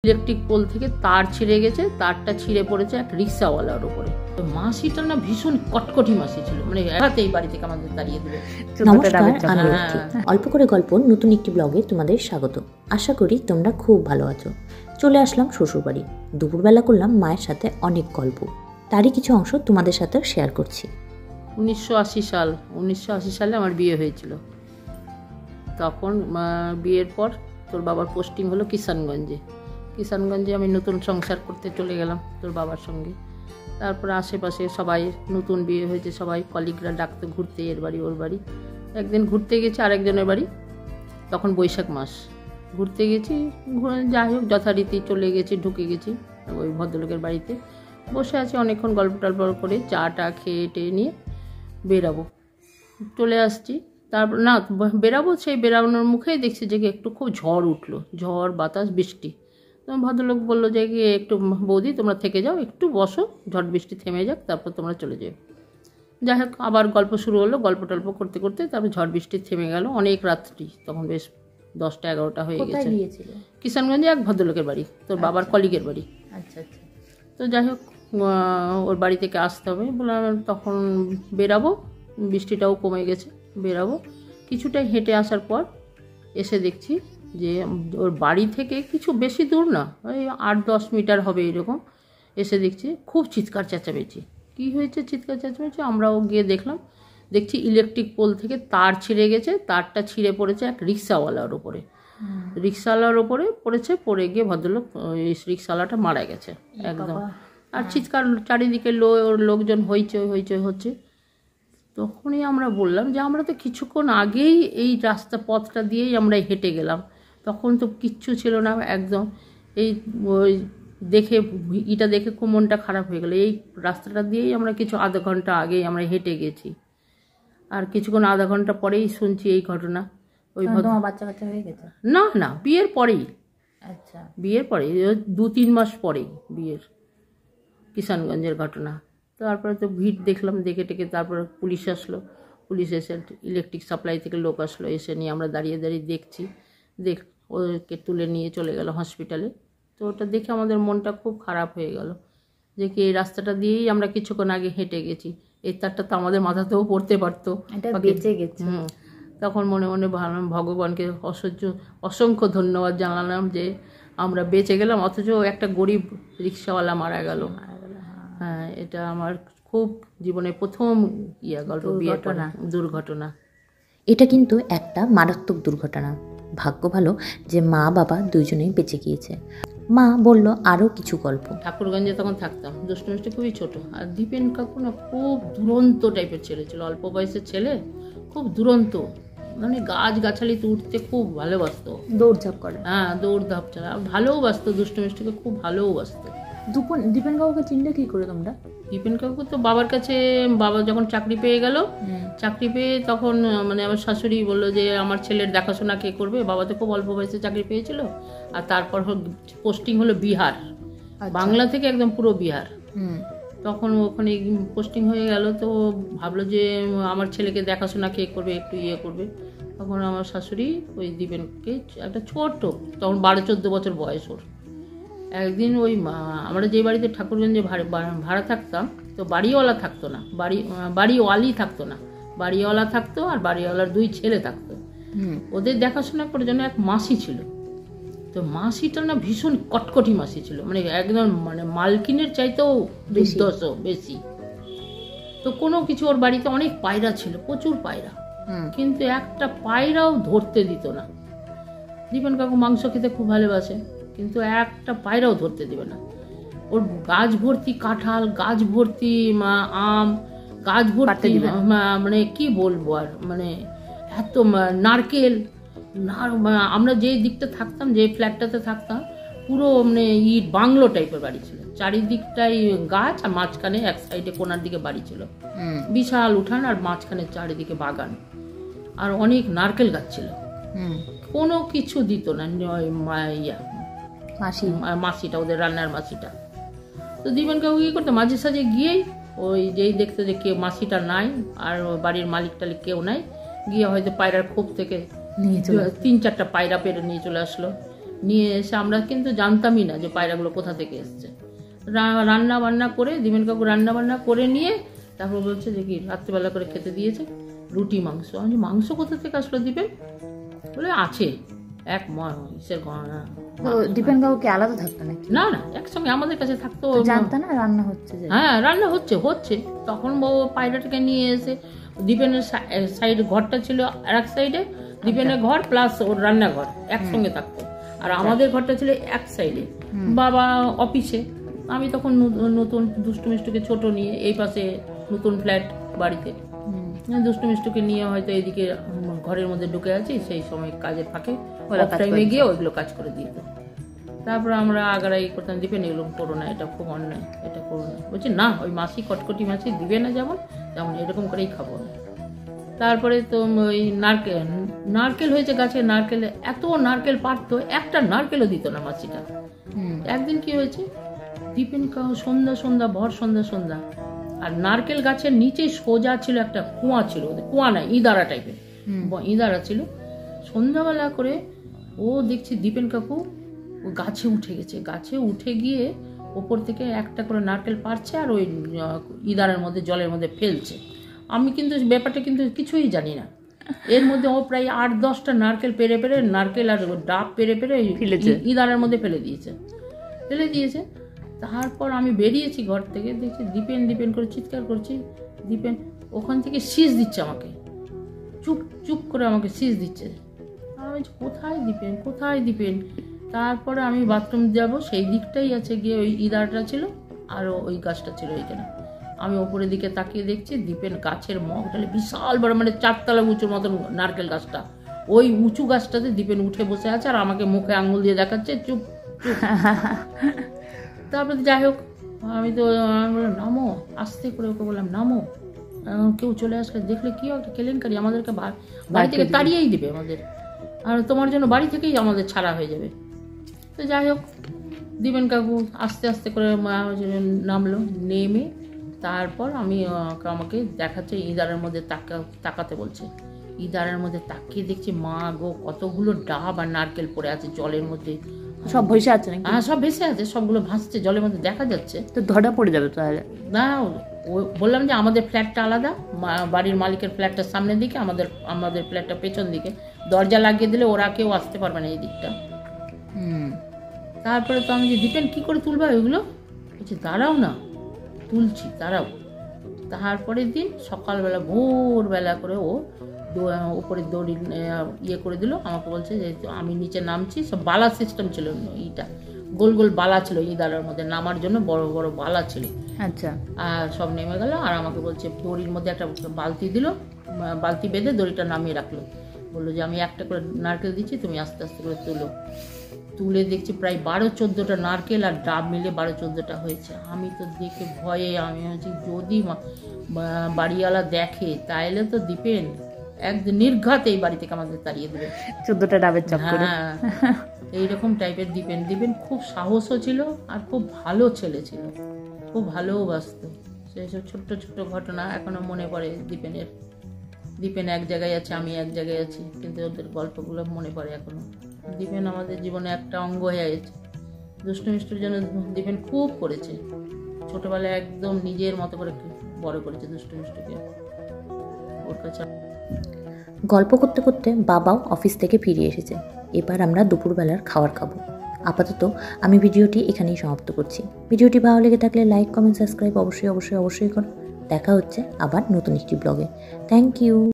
Electric pole থেকে তার ছিঁড়ে গেছে, তারটা ছিঁড়ে পড়েছে এক রিক্সাওয়ালার উপরে। মাসিটা না ভীষণ কটকটি মাসি ছিল, মানে একাতে এই বাড়ি থেকে আমাদের তাড়িয়ে দেবে। নমস্কার, আমি রুচি। অল্প করে গল্প নতুন একটি ব্লগে তোমাদের স্বাগত। আশা করি তোমরা খুব ভালো আছো। চলে আসলাম শ্বশুরবাড়ি। দুপুরবেলা করলাম মায়ের সাথে অনেক গল্প, তারই কিছু অংশ তোমাদের সাথে শেয়ার করছি। 1980 সালে আমার বিয়ে হয়েছিল। তখন বিয়ের পর তোর বাবার পোস্টিং হলো কিষানগঞ্জে। আমি নতুন সংসার করতে চলে গেলাম তোর বাবার সঙ্গে। তারপরে আশেপাশে সবাই নতুন বিয়ে হয়েছে, সবাই কলিগরা ডাকতো ঘুরতে, এর বাড়ি ওর বাড়ি। একদিন ঘুরতে গেছি আরেকজনের বাড়ি, তখন বৈশাখ মাস। ঘুরতে গেছি, যাই হোক যথারীতি চলে গেছি, ঢুকে গেছি ওই ভদ্রলোকের বাড়িতে। বসে আছি অনেকক্ষণ, গল্প টল্প করে চা টা খেয়ে টেয়ে নিয়ে বেরাবো, চলে আসছি। তারপর না বেরাবো, সেই বেরানোর মুখেই দেখছি যে একটু খুব ঝড় উঠলো, ঝড় বাতাস বৃষ্টি। তো ভদ্রলোক বললো যে একটু বৌদি তোমরা থেকে যাও, একটু বসো, ঝড় বৃষ্টি থেমে যাক, তারপর তোমরা চলে যাও। যাই হোক আবার গল্প শুরু হলো, গল্প টল্প করতে করতে তারপর ঝড় বৃষ্টি থেমে গেল। অনেক রাত্রি, তখন বেশ 10টা-11টা হয়ে গেছে। কিষানগঞ্জে এক ভদ্রলোকের বাড়ি, তোর বাবার কলিগের বাড়ি। আচ্ছা। তো যাই হোক ওর বাড়ি থেকে আসতে হবে, বললাম তখন বেরাবো, বৃষ্টিটাও কমে গেছে, বেরাবো। কিছুটা হেঁটে আসার পর এসে দেখছি যে ওর বাড়ি থেকে কিছু বেশি দূর না, ওই 8-10 মিটার হবে এরকম। এসে দেখছি খুব চিৎকার চেঁচামেচি। কী হয়েছে চিৎকার চেঁচামেচি? আমরাও গিয়ে দেখছি ইলেকট্রিক পোল থেকে তার ছিঁড়ে গেছে, তারটা ছিঁড়ে পড়েছে এক রিক্সাওয়ালার ওপরে। রিক্সাওয়ালার ওপরে পড়েছে, পড়ে গিয়ে ভদ্রলোক ওই রিক্সাওয়ালাটা মারা গেছে একদম। আর চিৎকার চারিদিকে লোকজন হইচই হচ্ছে। তখনই আমরা বললাম যে আমরা তো কিছুক্ষণ আগেই এই পথটা দিয়েই আমরা হেঁটে গেলাম, তখন তো কিচ্ছু ছিল না একদম। এই ওই দেখে খুব মনটা খারাপ হয়ে গেলো। এই রাস্তাটা দিয়েই আমরা কিছু আধা ঘন্টা আগেই আমরা হেঁটে গেছি, আর কিছুক্ষণ আধা ঘন্টা পরেই শুনছি এই ঘটনা। ওই বাচ্চা কাচ্চা হয়ে গেছে? না, বিয়ের পরেই। আচ্ছা, বিয়ের পরে 2-3 মাস পরেই বিয়ের, কিষানগঞ্জের ঘটনা। তারপরে তো ভিড় দেখলাম, দেখে তারপরে পুলিশ আসলো। পুলিশ এসে ইলেকট্রিক সাপ্লাই থেকে লোক আসলো, এসে নিয়ে আমরা দাঁড়িয়ে দেখছি। ওকে তুলে নিয়ে চলে গেল হসপিটালে। তো ওটা দেখে আমাদের মনটা খুব খারাপ হয়ে গেল যে কি এই রাস্তাটা দিয়েই আমরা কিছুক্ষণ আগে হেঁটে গেছি, এই তারটা তো আমাদের মাথাতেও পড়তে পারতো, বেঁচে গেছে। তখন মনে মনে ভগবানকে অসংখ্য ধন্যবাদ জানালাম যে আমরা বেঁচে গেলাম, অথচ একটা গরিব রিক্সাওয়ালা মারা গেল। হ্যাঁ, এটা আমার খুব জীবনে প্রথম দুর্ঘটনা। এটা কিন্তু একটা মারাত্মক দুর্ঘটনা। ভাগ্য ভালো যে মা বাবা দুইজনেই বেঁচে গিয়েছে। মা বলল আরও কিছু গল্প। ঠাকুরগঞ্জে তখন থাকতাম, দুষ্টু খুবই ছোট। আর দীপেন কাকু না খুব দুরন্ত টাইপের ছেলে ছিল, অল্প বয়সের ছেলে, খুব দুরন্ত, মানে গাছগাছালিতে উঠতে খুব ভালোবাসতো, দৌড়ঝাঁপ করে। হ্যাঁ, দৌড়ধাপ ছাড়া ভালোবাসতো, দুষ্টুমিষ্টিকে খুব ভালোবাসতো। দীপেন কাকুকে চিনলে কি করে তোমরা? দীপেন কাকু তো বাবার কাছে, বাবা যখন চাকরি পেয়ে গেল, চাকরি পেয়ে তখন মানে আমার শাশুড়ি বললো যে আমার ছেলের দেখাশোনা কে করবে। বাবা তো খুব অল্প বয়সে চাকরি পেয়েছিল, আর তারপর পোস্টিং হলো বিহার, বাংলা থেকে একদম পুরো বিহার। তখন ওখানে পোস্টিং হয়ে গেল, তো ভাবলো যে আমার ছেলেকে দেখাশোনা কে করবে, একটু করবে। তখন আমার শাশুড়ি ওই দীপেনকে একটা ছোট্ট, তখন 12-14 বছর বয়স ওর। একদিন ওই আমরা যে বাড়িতে ঠাকুরগঞ্জে ভাড়া থাকতাম, তো বাড়িওয়ালা থাকতো না, বাড়িওয়ালি থাকতো না, বাড়িওয়ালা থাকতো আর বাড়িওয়ালার 2 ছেলে থাকতো। ওদের দেখাশোনা করার জন্য এক মাসি ছিল। তো মাসিটা না ভীষণ কটকটি মাসি ছিল, মানে একদম মানে মালকিনের চাইতেও বেশি। তো কোনো কিছু, ওর বাড়িতে অনেক পায়রা ছিল, প্রচুর পায়রা, কিন্তু একটা পায়রাও ধরতে দিত না। দীপেন কাকু মাংস খেতে খুব ভালোবাসে, কিন্তু একটা পায়রাও ধরতে দেবে না। ওর গাছ ভর্তি কাঁঠাল, গাছ ভর্তি আম, গাছ ভর্তি, মানে কি বলবো আর, মানে এত নারকেল। আমরা যে দিকটা থাকতাম, যে ফ্ল্যাটটাতে থাকতাম, পুরো মানে বাংলো টাইপের বাড়ি ছিল, চারিদিকটাই গাছ, আর মাঝখানে এক সাইডে কোনার দিকে বাড়ি ছিল, বিশাল উঠান, আর মাঝখানে চারিদিকে বাগান, আর অনেক নারকেল গাছ ছিল। কোনো কিছু দিত না মাসিটা, ওদের রান্নার মাসিটা। তো দীপেন কাকু কি করতো, মাঝে সাঝে গিয়েই ওই যেই দেখতো যে কেউ মাসিটা নাই, আর বাড়ির মালিক টালিক কেউ নাই, গিয়ে হয়তো পায়রার খোপ থেকে 3-4টা পায়রা পেরে নিয়ে চলে আসলো। নিয়ে এসে আমরা কিন্তু জানতামই না যে পায়রাগুলো কোথা থেকে এসছে। রান্না বান্না করে দীপেন কাকু রান্না বান্না করে নিয়ে তারপর বলছে যে কি রাত্রিবেলা করে খেতে দিয়েছে রুটি মাংস। আমি মাংস কোথা থেকে আসলো দীপেন? বলে আছে এক ইসের গহনা। দীপেন কাকু কি আলাদা থাকতো নাকি? না না, একসঙ্গে আমাদের কাছে থাকতো। জানতো না রান্না হচ্ছে? হ্যাঁ, রান্না হচ্ছে। তখন পায়রাটাকে নিয়ে এসে দীপেনের সাইড ঘরটা ছিল আর এক সাইডে, দীপেনের ঘর প্লাস ওর রান্নাঘর একসঙ্গে থাকতো। আর আমাদের ঘরটা ছিল এক সাইডে, বাবা অফিসে। আমি তখন নতুন দুষ্টু মিষ্টুকে ছোট নিয়ে এই পাশে নতুন ফ্ল্যাট বাড়িতে দুষ্টু মিষ্টুকে নিয়ে হয়তো এদিকে ঘরের মধ্যে ঢুকে আছি, সেই সময় কাজের ফাঁকে টাইমে গিয়ে ওইগুলো কাজ করে দিত। তারপর আমরা আগাড়াই করতাম, দীপেন এগুলো করো না, এটা খুব অন্যায়, এটা করো না। বলছি না, ওই মাসি কটকটি মাসি দিবে না যেমন এরকম করেই খাবো না। তারপরে তো ওই নারকেল হয়েছে গাছে, নারকেলে এত নারকেল পারতো, একটা নারকেলও দিত না মাসিটা। একদিন কি হয়েছে, দীপেন কাকু সন্ধ্যা ভর সন্ধ্যা আর নারকেল গাছের নিচে সোজা ছিল একটা কুয়া ছিল, কুয়া না ইঁদারা টাইপের ইঁদারা ছিল। সন্ধ্যাবেলা করে ও দেখছি দীপেন কাকু ও গাছে উঠে গেছে, গাছে উঠে গিয়ে ওপর থেকে একটা করে নারকেল পারছে আর ওই ইঁদারের মধ্যে জলের মধ্যে ফেলছে। আমি কিন্তু ব্যাপারটা কিন্তু কিছুই জানি না। এর মধ্যে ও প্রায় 8-10টা নারকেল পেরে নারকেল আর ডাব পেরে ইঁদারের মধ্যে ফেলে দিয়েছে। তারপর আমি বেরিয়েছি ঘর থেকে, দেখছি দীপেন করে চিৎকার করছি। দীপেন ওখান থেকে শীষ দিচ্ছে আমাকে, চুপ করে আমাকে শীষ দিচ্ছে। আমি কোথায় দীপেন? তারপরে আমি বাথরুম যাব, সেই দিকটাই আছে গিয়ে ওই ইঁদারটা ছিল আর ওই গাছটা ছিল ওইখানে। আমি ওপরের দিকে তাকিয়ে দেখছি দীপেন গাছের মগটালে বিশাল বড়, মানে 4 তলা উঁচুর মতন নারকেল গাছটা, ওই উঁচু গাছটাতে দীপেন উঠে বসে আছে আর আমাকে মুখে আঙুল দিয়ে দেখাচ্ছে চুপ। তারপরে যাই হোক, আমি বললাম নামো, আস্তে করে ওকে বললাম নামো, কেউ চলে আসলে দেখলে কি একটা কেলেঙ্কারি, আমাদেরকে বাড়ি থেকে তাড়িয়েই দিবে আমাদের, আর তোমার জন্য বাড়ি থেকেই আমাদের ছাড়া হয়ে যাবে। তো যাই হোক, দীপেন কাকু আস্তে করে নামলো, নেমে তারপর আমাকে দেখাচ্ছে ইঁদারের মধ্যে তাকাতে বলছে। ইঁদারের মধ্যে তাকিয়ে দেখছি মা গো, কতগুলো ডাব আর নারকেল পড়ে আছে জলের মধ্যে, সব ভেসে আছে নাকি? হ্যাঁ, সব ভেসে আছে, সবগুলো ভাসছে জলের মধ্যে, দেখা যাচ্ছে। তো ধরা পড়ে যাবে তাহলে? না, বললাম যে আমাদের ফ্ল্যাটটা আলাদা, বাড়ির মালিকের ফ্ল্যাটটা সামনের দিকে, আমাদের ফ্ল্যাটটা পেছন দিকে, দরজা লাগিয়ে দিলে ওরা কেউ আসতে পারবে না এই দিকটা। তারপরে তো আমি যে দীপেন কি করে তুলবা ওইগুলো, বলছি দাঁড়াও না, তুলছি দাঁড়াও। তারপরের দিন সকালবেলা ভোরবেলা করে ও উপরে দড়ি করে দিল, আমাকে বলছে যে আমি নিচে নামছি। সব বালা সিস্টেম ছিল, এইটা গোল বালা ছিল ইঁদারের মধ্যে, নামার জন্য বড় বড় বালা ছিল। আচ্ছা। আর সব নেমে গেল আর আমাকে বলছে দড়ির মধ্যে একটা বালতি দিল, বালতি বেঁধে দড়িটা নামিয়ে রাখলো, বললো যে আমি একটা করে নারকেল দিচ্ছি, তুমি আস্তে আস্তে করে তুলে দেখছি প্রায় 12-14টা নারকেল আর ডাব মিলে 12-14টা হয়েছে। আমি তো দেখে ভয়ে, আমি হচ্ছে যদি বাড়িওয়ালা দেখে তাইলে তো দীপেন একদিন নির্ঘাত এই বাড়ি থেকে আমাদের তাড়িয়ে দেবে। 14টা ডাবের চক্করে। হ্যাঁ, এইরকম টাইপের দীপেন খুব সাহসও ছিল আর খুব ভালো ছেলে ছিল, খুব ভালোবাসত। সেসব ছোট্ট ঘটনা এখনো মনে পড়ে দীপেনের। দীপেন এক জায়গায় আছে, আমি এক জায়গায় আছি, কিন্তু ওদের গল্পগুলো মনে পড়ে এখনো। দীপেন আমাদের জীবনে একটা অঙ্গ হয়ে গেছে। দুষ্টু মিষ্টুর জন্য দীপেন খুব করেছে, ছোটবেলায় একদম নিজের মতো করে বড় করেছে দুষ্টু মিষ্টুকে ওর কাছে। গল্প করতে করতে বাবাও অফিস থেকে ফিরে এসেছে। এবার আমরা দুপুরবেলার খাবার খাবো। আপাতত আমি ভিডিওটি এখানেই সমাপ্ত করছি। ভিডিওটি ভালো লেগে থাকলে লাইক, কমেন্ট, সাবস্ক্রাইব অবশ্যই করো। দেখা হচ্ছে আবার নতুন একটি ব্লগে। Thank you.